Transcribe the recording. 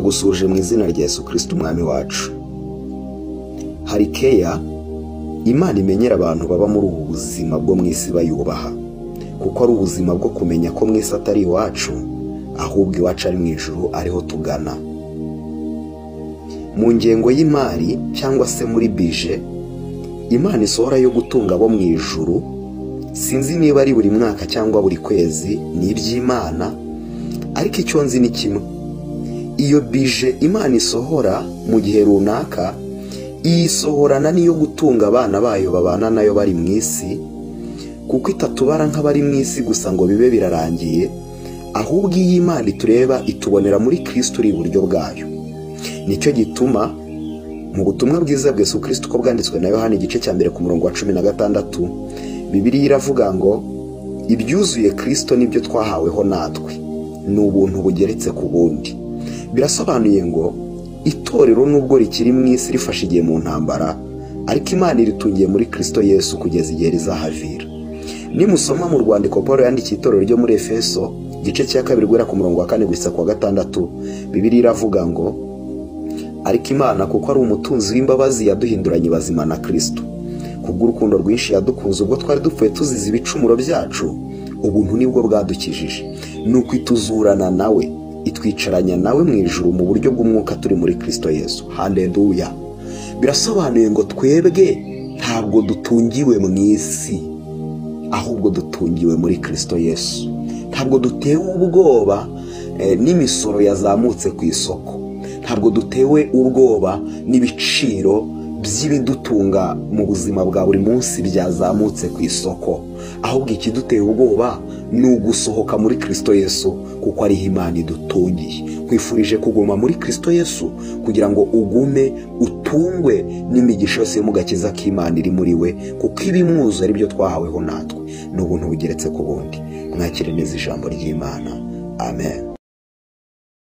ndagusuje mu izina rya Yesu Kristo umwami wacu. Hari keya Imana imenyera abantu baba muri ubu buzima bwo mu isi bayubaha, kuko ari ubuzima bwo kumenya ko mu isi atari iwacu, ahubwo iwacu ari mu ijuru, ariho tugana. Mu ngengo y'imari cyangwa se muri bije Imana isohora yo gutunga abo mu ijuru, sinzi niba ari buri mwaka cyangwa buri kwezi, ni iby'Imana, ariko icyo nzi ni kimwe: iyo bije Imana isohora mu gihe runaka, isohorana niyo gutunga abana bayo babana nayo bari mu isi, kuko itatubara nk'abari mu isi gusa ngo bibe birarangiye, ahubwo iyi Imana itureba itubonera muri Kristo uri iburyo bwayo. Nicyo gituma mu butumwa bwiza bwa Yesu Kristo uko bwanditswe na Yohana igice cya 1 ku murongo wa 16, Bibiliya iravuga ngo ibyuzuye Kristo nibyo twahaweho natwe, ni ubuntu bugeretse ku bundi. Birasobanuye ngo itorero nubwo rikiri mu isi rifashe igihe mu ntambara, ariko Imana iritungiye muri Kristo Yesu kugeza igihe rizahavira. Nimusoma mu rwandiko Paulo yandikiye itorero ryo muri Efeso igice cya 2 guhera ku murongo wa 4 gusa ku wa 6, Bibiliya iravuga ngo ariko Imana kuko ari umutunzi w'imbabazi yaduhinduranye bazima na Kristo, kubw'urukundo rwinshi yadukunze ubwo twari dupfuye tuzize ibicumuro byacu, ubuntu nibwo bwadukijije, nuko ituzurana nawe, itwicaranya nawe mu ijuru mu buryo bw'umwuka turi muri Kristo Yesu. Haleluya! Birasobanuye ngo twebwe ntabwo dutungiwe mu isi, ahubwo dutungiwe muri Kristo Yesu. Ntabwo dutewe ubwoba n'imisoro yazamutse ku isoko, ntabwo dutewe ubwoba n'ibiciro by'ibidutunga mu buzima bwa buri munsi byazamutse ku isoko, ahubwo ikiduteye ubwoba ni ugusohoka muri Kristo Yesu, kuko ariho Imana idutungiye. Kwifurije kuguma muri Kristo Yesu kugira ngo ugume utungwe n'imigisha yose yo mu gakiza k'Imana iri muri we, kuko ibimwuzuye ari byo twahaweho natwe, ni ubuntu bugeretse ku bundi. Mwakire neza ijambo ry'Imana. Amen.